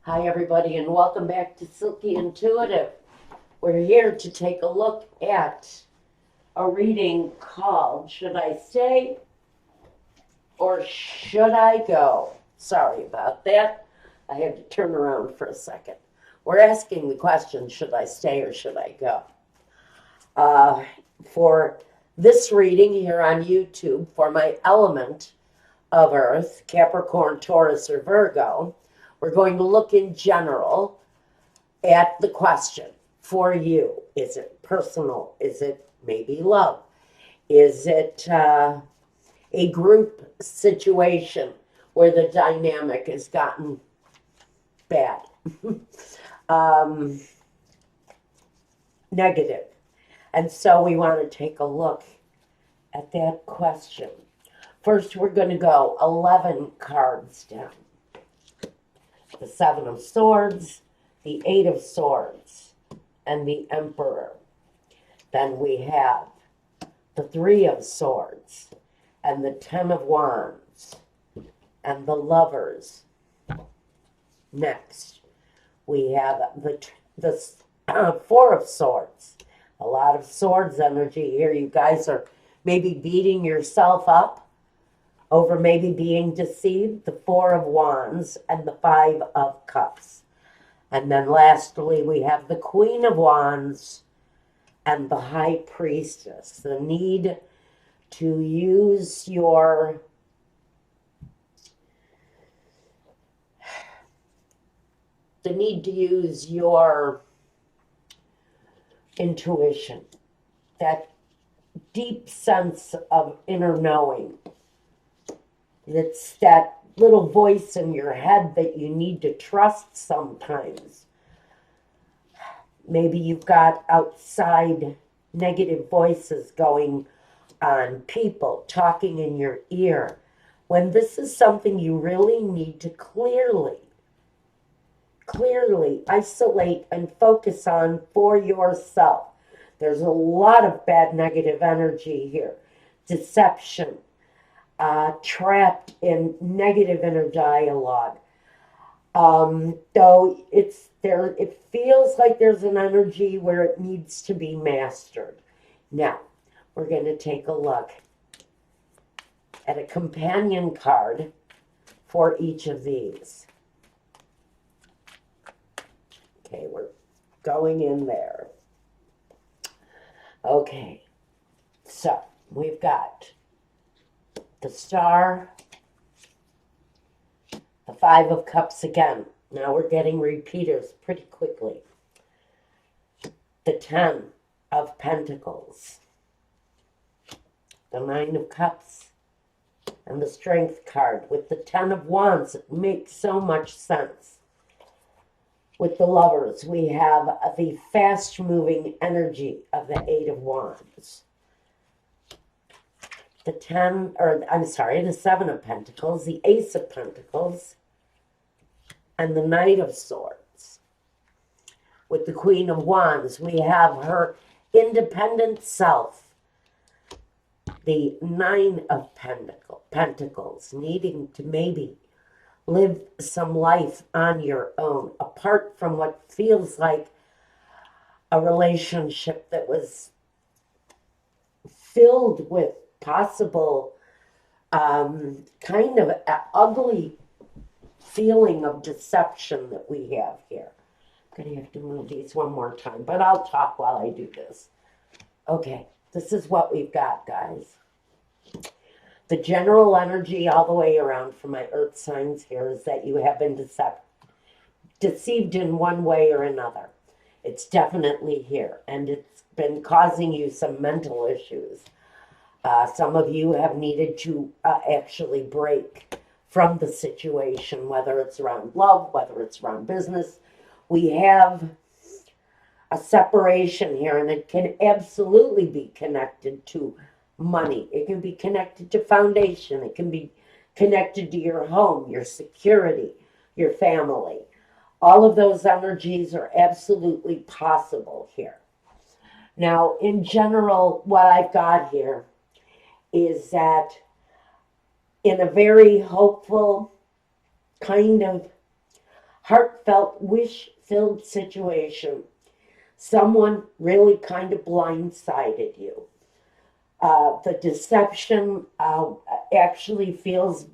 Hi, everybody, and welcome back to Silky Intuitive. We're here to take a look at a reading called Should I Stay or Should I Go? Sorry about that. I had to turn around for a second. We're asking the question, should I stay or should I go? For this reading here on YouTube, for my element of Earth, Capricorn, Taurus, or Virgo, we're going to look in general at the question for you. Is it personal? Is it maybe love? Is it a group situation where the dynamic has gotten bad? Negative. And so we want to take a look at that question. First, we're going to go 11 cards down. The Seven of Swords, the Eight of Swords, and the Emperor. Then we have the Three of Swords, and the Ten of Wands, and the Lovers. Next, we have the Four of Swords. A lot of swords energy here. You guys are maybe beating yourself up over maybe being deceived. The Four of Wands and the Five of Cups. And then lastly, we have the Queen of Wands and the High Priestess. The need to use your intuition, that deep sense of inner knowing. It's that little voice in your head that you need to trust sometimes. Maybe you've got outside negative voices going on, people talking in your ear, when this is something you really need to clearly isolate and focus on for yourself. There's a lot of bad negative energy here. Deception, trapped in negative inner dialogue. Though it feels like there's an energy where it needs to be mastered. Now, we're going to take a look at a companion card for each of these. Okay, we're going in there. Okay, so we've got the Star, the Five of Cups again. Now we're getting repeaters pretty quickly. The Ten of Pentacles, the Nine of Cups, and the Strength card. With the Ten of Wands, it makes so much sense. With the Lovers, we have the fast-moving energy of the Eight of Wands. The Seven of Pentacles, the Ace of Pentacles, and the Knight of Swords. With the Queen of Wands, we have her independent self. The Nine of Pentacles, needing to maybe live some life on your own, apart from what feels like a relationship that was filled with possible kind of ugly feeling of deception that we have here. I'm going to have to move these one more time, but I'll talk while I do this. Okay, this is what we've got, guys. The general energy all the way around for my earth signs here is that you have been deceived in one way or another. It's definitely here, and it's been causing you some mental issues. Some of you have needed to actually break from the situation, whether it's around love, whether it's around business. We have a separation here, and it can absolutely be connected to money. It can be connected to foundation. It can be connected to your home, your security, your family. All of those energies are absolutely possible here. Now, in general, what I've got here is that in a very hopeful, kind of heartfelt, wish-filled situation. Someone really kind of blindsided you. The deception actually feels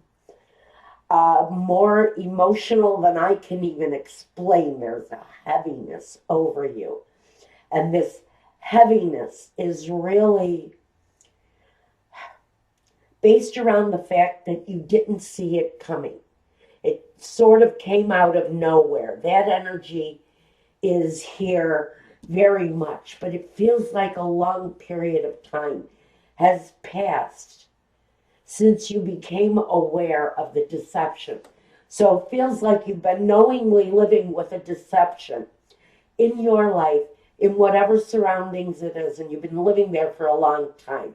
more emotional than I can even explain. There's a heaviness over you. And this heaviness is really based around the fact that you didn't see it coming. It sort of came out of nowhere. That energy is here very much, but it feels like a long period of time has passed since you became aware of the deception. So it feels like you've been knowingly living with a deception in your life, in whatever surroundings it is, and you've been living there for a long time.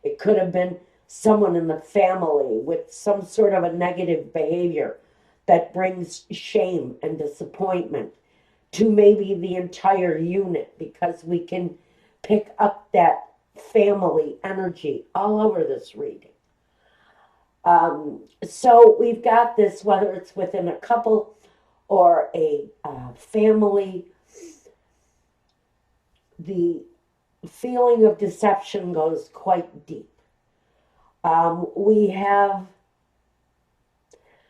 It could have been someone in the family with some sort of a negative behavior that brings shame and disappointment to maybe the entire unit, because we can pick up that family energy all over this reading. So we've got this, whether it's within a couple or a family, the feeling of deception goes quite deep. We have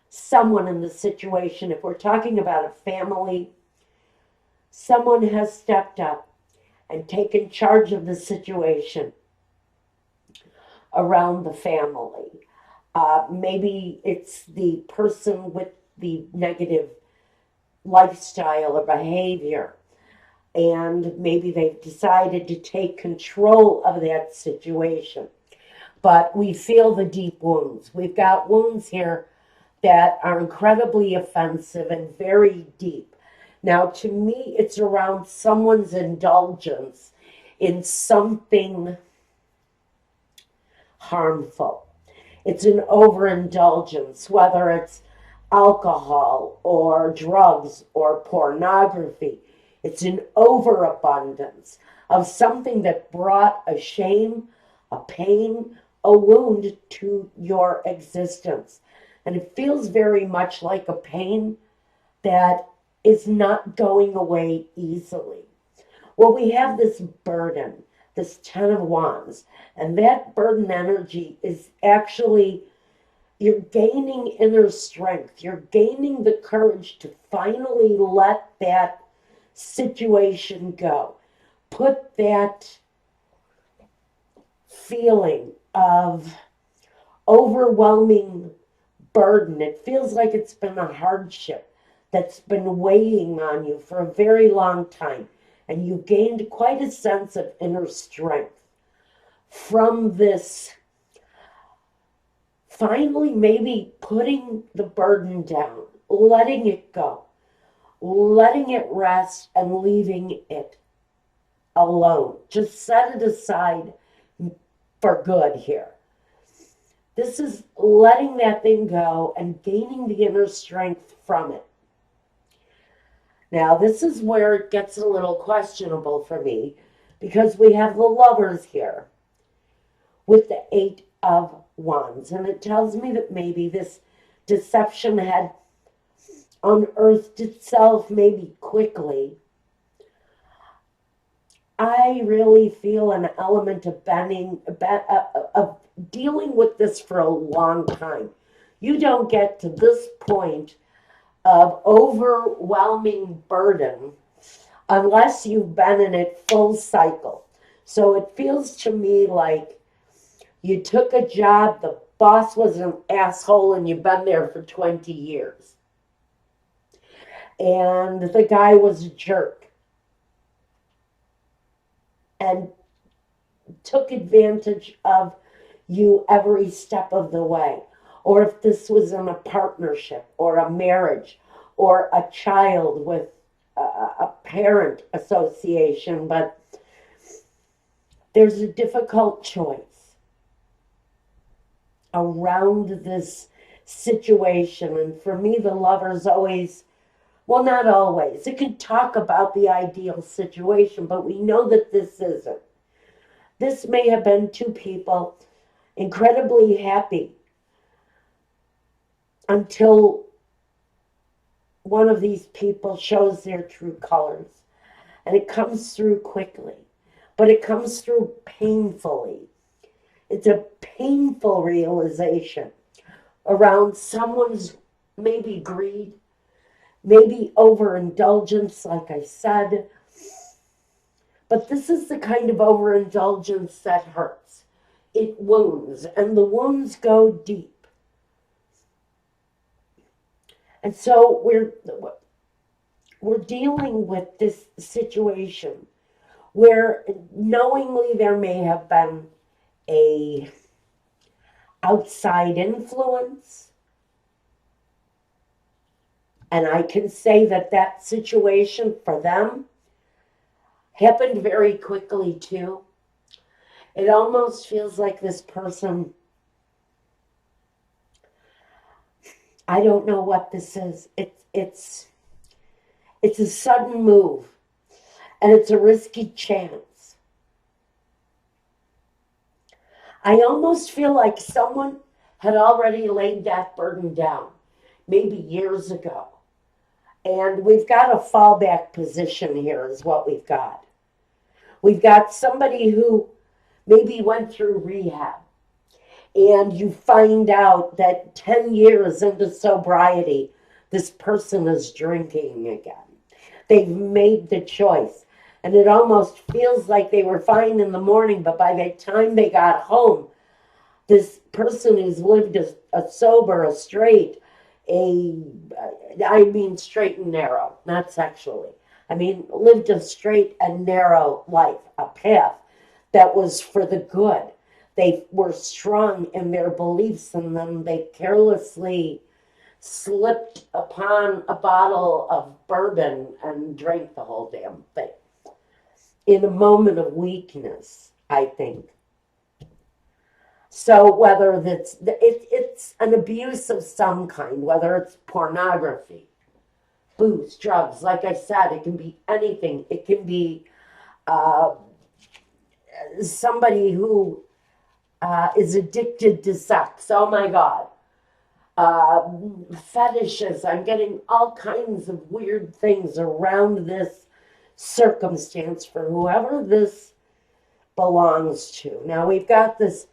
someone in the situation, if we're talking about a family, someone has stepped up and taken charge of the situation around the family. Maybe it's the person with the negative lifestyle or behavior, and maybe they've decided to take control of that situation. But we feel the deep wounds. We've got wounds here that are incredibly offensive and very deep. Now, to me, it's around someone's indulgence in something harmful. It's an overindulgence, whether it's alcohol or drugs or pornography. It's an overabundance of something that brought a shame, a pain, a wound to your existence. And it feels very much like a pain that is not going away easily. Well, we have this burden, this 10 of Wands, and that burden energy is actually, you're gaining inner strength. You're gaining the courage to finally let that situation go. Put that feeling of overwhelming burden. It feels like it's been a hardship that's been weighing on you for a very long time. And you gained quite a sense of inner strength from this, finally maybe putting the burden down, letting it go, letting it rest, and leaving it alone. Just set it aside for good here. This is letting that thing go and gaining the inner strength from it. Now, this is where it gets a little questionable for me, because we have the Lovers here with the 8 of Wands. And it tells me that maybe this deception had unearthed itself maybe quickly. I really feel an element of dealing with this for a long time. You don't get to this point of overwhelming burden unless you've been in it full cycle. So it feels to me like you took a job, the boss was an asshole, and you've been there for 20 years. And the guy was a jerk and took advantage of you every step of the way. Or if this was in a partnership or a marriage or a child with a parent association, but there's a difficult choice around this situation. And for me, the Lovers always, well, not always. It can talk about the ideal situation, but we know that this isn't. This may have been two people incredibly happy until one of these people shows their true colors. And it comes through quickly, but it comes through painfully. It's a painful realization around someone's maybe greed, maybe overindulgence, like I said. But this is the kind of overindulgence that hurts. It wounds, and the wounds go deep. And so we're dealing with this situation where knowingly there may have been a outside influence. And I can say that that situation for them happened very quickly too. It almost feels like this person, I don't know what this is. It's a sudden move, and it's a risky chance. I almost feel like someone had already laid that burden down, maybe years ago. And we've got a fallback position here is what we've got. We've got somebody who maybe went through rehab, and you find out that 10 years into sobriety, this person is drinking again. They've made the choice. And it almost feels like they were fine in the morning, but by the time they got home, this person who's lived a sober, a straight, I mean straight and narrow, not sexually. I mean, lived a straight and narrow life, a path that was for the good. They were strong in their beliefs, and then they carelessly slipped upon a bottle of bourbon and drank the whole damn thing. In a moment of weakness, I think. So whether it's an abuse of some kind, whether it's pornography, booze, drugs, like I said, it can be anything. It can be somebody who is addicted to sex. Oh my God. Fetishes. I'm getting all kinds of weird things around this circumstance for whoever this belongs to. Now we've got this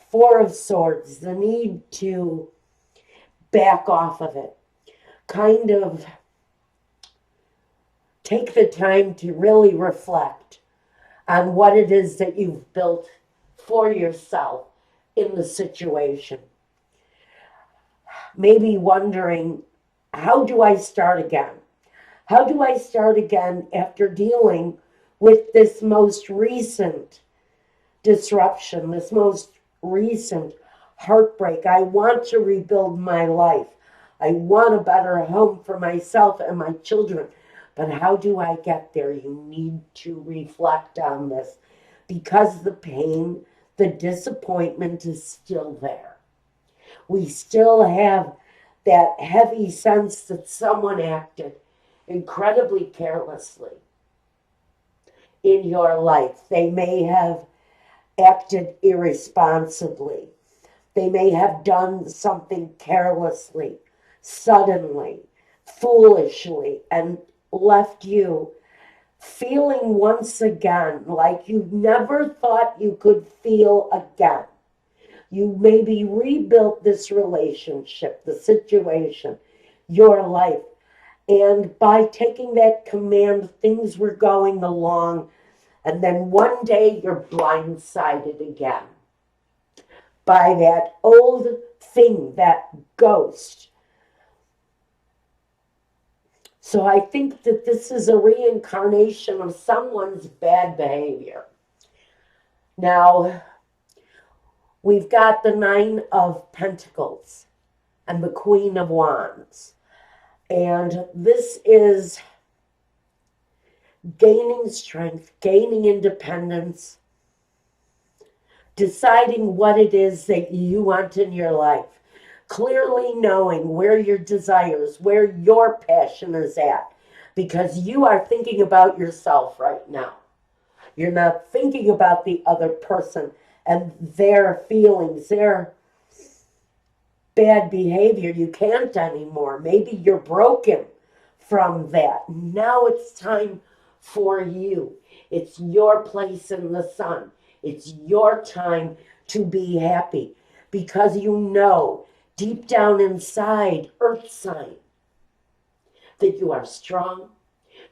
Four of Swords, the need to back off of it. Kind of take the time to really reflect on what it is that you've built for yourself in the situation. Maybe wondering, how do I start again? How do I start again after dealing with this most recent disruption, this most recent heartbreak? I want to rebuild my life. I want a better home for myself and my children. But how do I get there? You need to reflect on this, because the pain, the disappointment is still there. We still have that heavy sense that someone acted incredibly carelessly in your life. They may have acted irresponsibly. They may have done something carelessly, suddenly, foolishly, and left you feeling once again like you never thought you could feel again. You maybe rebuilt this relationship, the situation, your life, and by taking that command, things were going along, and then one day you're blindsided again by that old thing, that ghost. So I think that this is a reincarnation of someone's bad behavior. Now, we've got the Nine of Pentacles and the Queen of Wands. And this is gaining strength, gaining independence, deciding what it is that you want in your life, clearly knowing where your desires, where your passion is at, because you are thinking about yourself right now. You're not thinking about the other person and their feelings, their bad behavior. You can't anymore. Maybe you're broken from that. Now it's time for you. It's your place in the sun. It's your time to be happy because you know deep down inside, Earth sign, that you are strong,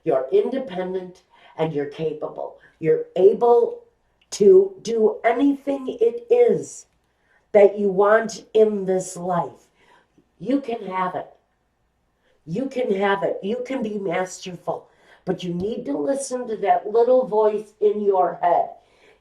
you're independent, and you're capable. You're able to do anything it is that you want in this life. You can have it. You can have it. You can be masterful. But you need to listen to that little voice in your head.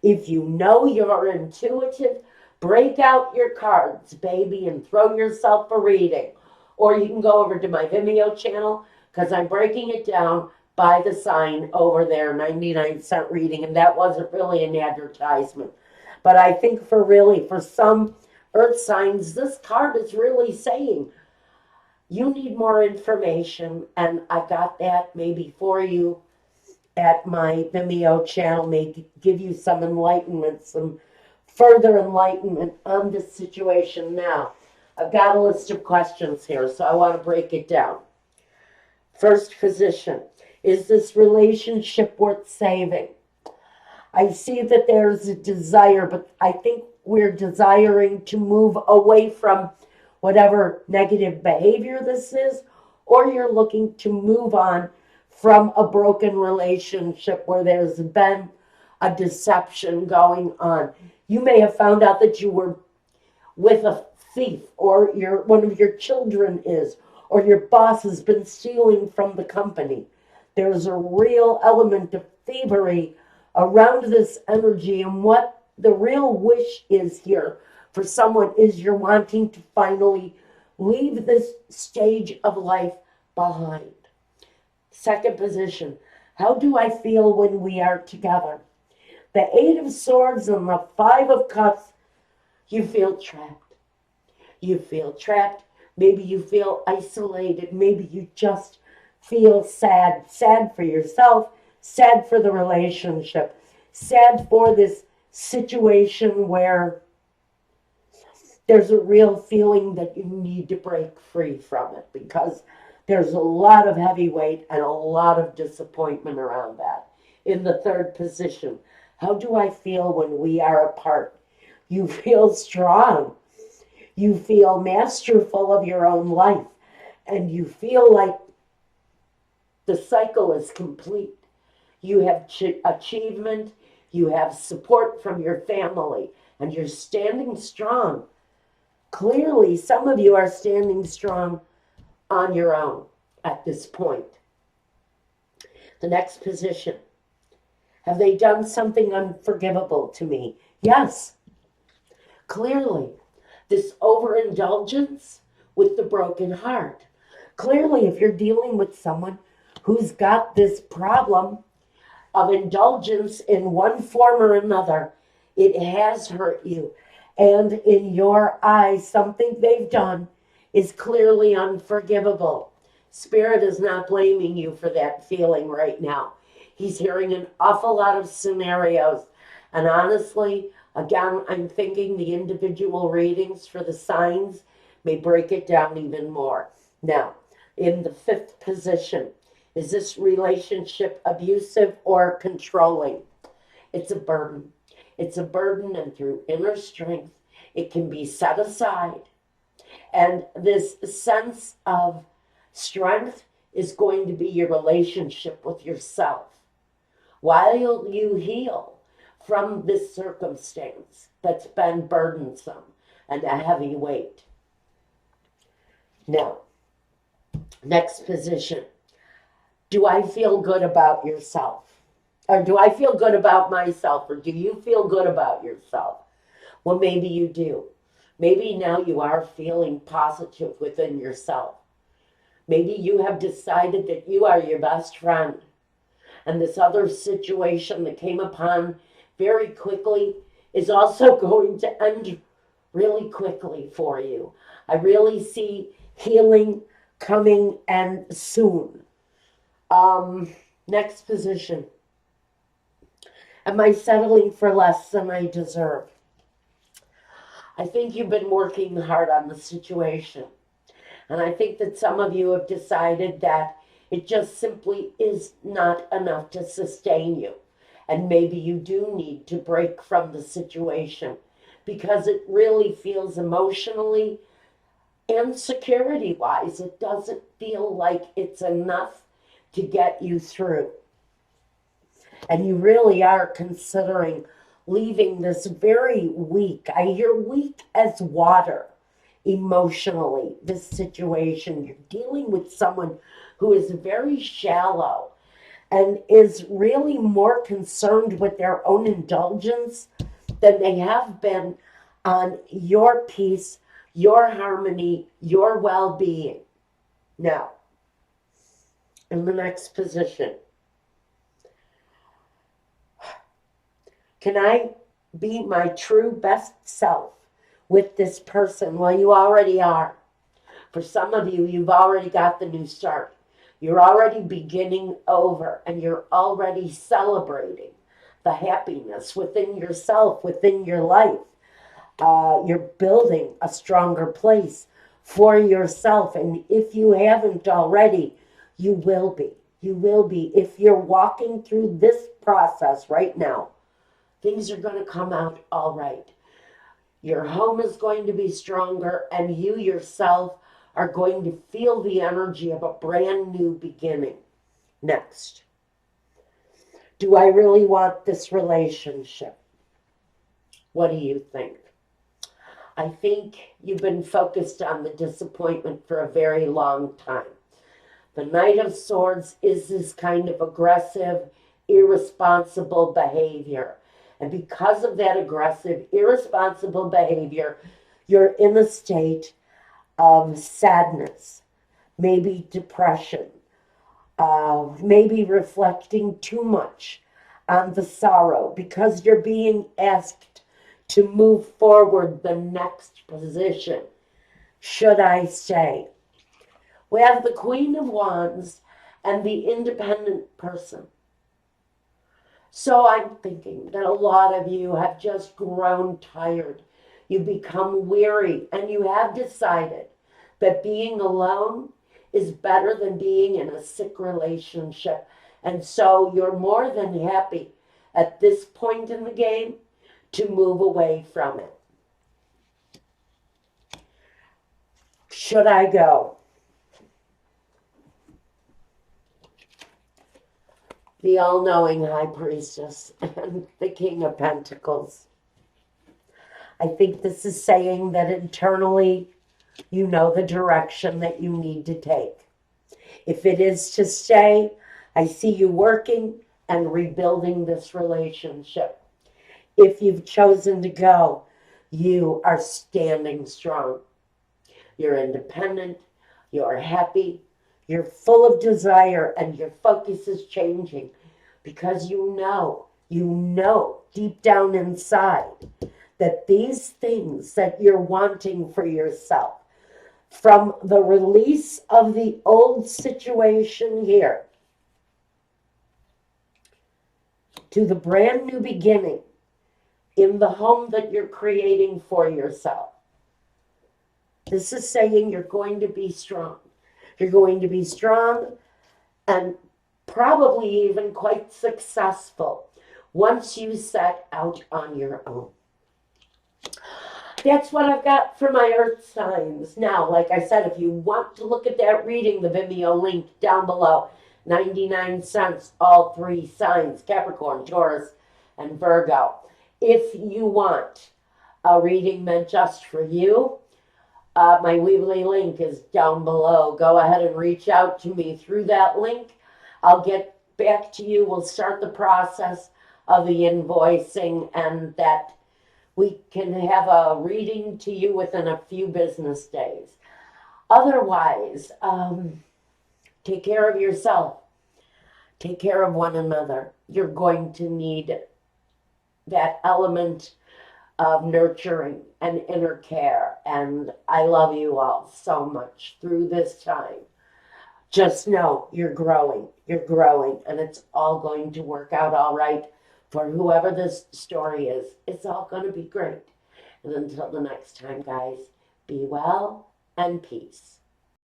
If you know you're intuitive, break out your cards, baby, and throw yourself a reading. Or you can go over to my Vimeo channel because I'm breaking it down by the sign over there, 99-cent reading. And that wasn't really an advertisement. But I think for some earth signs, this card is really saying, you need more information, and I got that maybe for you at my Vimeo channel, may give you some enlightenment, some further enlightenment on this situation now. I've got a list of questions here, so I want to break it down. First position, is this relationship worth saving? I see that there's a desire, but I think we're desiring to move away from whatever negative behavior this is, or you're looking to move on from a broken relationship where there's been a deception going on. You may have found out that you were with a thief, or one of your children is, or your boss has been stealing from the company. There's a real element of thievery around this energy, and what the real wish is here for someone is you're wanting to finally leave this stage of life behind. Second position, how do I feel when we are together? The Eight of Swords and the Five of Cups, you feel trapped. You feel trapped. Maybe you feel isolated. Maybe you just feel sad. Sad for yourself, sad for the relationship, sad for this situation where there's a real feeling that you need to break free from it because there's a lot of heavy weight and a lot of disappointment around that. In the third position, how do I feel when we are apart? You feel strong. You feel masterful of your own life. And you feel like the cycle is complete. You have achievement. You have support from your family. And you're standing strong. Clearly, some of you are standing strong on your own at this point. The next position. Have they done something unforgivable to me? Yes. Clearly, this overindulgence with the broken heart. Clearly, if you're dealing with someone who's got this problem of indulgence in one form or another, it has hurt you. And in your eyes, something they've done is clearly unforgivable. Spirit is not blaming you for that feeling right now. He's hearing an awful lot of scenarios. And honestly, again, I'm thinking the individual readings for the signs may break it down even more. Now, in the fifth position, is this relationship abusive or controlling? It's a burden. It's a burden, and through inner strength, it can be set aside. And this sense of strength is going to be your relationship with yourself. While you heal from this circumstance that's been burdensome and a heavy weight. Now, next position. Do I feel good about yourself? Or do I feel good about myself? Or do you feel good about yourself? Well, maybe you do. Maybe now you are feeling positive within yourself. Maybe you have decided that you are your best friend. And this other situation that came upon very quickly is also going to end really quickly for you. I really see healing coming and soon. Next position. Am I settling for less than I deserve? I think you've been working hard on the situation. And I think that some of you have decided that It just simply is not enough to sustain you. And maybe you do need to break from the situation because it really feels emotionally and security-wise, it doesn't feel like it's enough to get you through. And you really are considering leaving this very weak. I hear weak as water emotionally, this situation. You're dealing with someone who is very shallow and is really more concerned with their own indulgence than they have been on your peace, your harmony, your well-being. Now, in the next position, can I be my true best self with this person? Well, you already are. For some of you, you've already got the new start. You're already beginning over, and you're already celebrating the happiness within yourself, within your life. You're building a stronger place for yourself. And if you haven't already, you will be. You will be. If you're walking through this process right now, things are going to come out all right. Your home is going to be stronger, and you yourself are going to feel the energy of a brand new beginning. Next, do I really want this relationship? What do you think? I think you've been focused on the disappointment for a very long time. The Knight of Swords is this kind of aggressive, irresponsible behavior. And because of that aggressive, irresponsible behavior, you're in a state of sadness, maybe depression, maybe reflecting too much on the sorrow because you're being asked to move forward the next position. Should I say? We have the Queen of Wands and the independent person. So I'm thinking that a lot of you have just grown tired. You become weary, and you have decided that being alone is better than being in a sick relationship. And so you're more than happy at this point in the game to move away from it. Should I go? The all-knowing High Priestess and the King of Pentacles. I think this is saying that internally you know the direction that you need to take. If it is to stay, I see you working and rebuilding this relationship. If you've chosen to go, you are standing strong. You're independent, you're happy, you're full of desire, and your focus is changing because you know deep down inside that these things that you're wanting for yourself, from the release of the old situation here to the brand new beginning in the home that you're creating for yourself. This is saying you're going to be strong. You're going to be strong and probably even quite successful once you set out on your own. That's what I've got for my earth signs. Now, like I said, if you want to look at that reading, the Vimeo link down below, 99 cents, all three signs, Capricorn, Taurus, and Virgo. If you want a reading meant just for you, my Weebly link is down below. Go ahead and reach out to me through that link. I'll get back to you. We'll start the process of the invoicing, and that we can have a reading to you within a few business days. Otherwise, take care of yourself. Take care of one another. You're going to need that element of nurturing and inner care. And I love you all so much through this time. Just know you're growing, and it's all going to work out all right for whoever this story is. It's all going to be great. And until the next time, guys, be well and peace.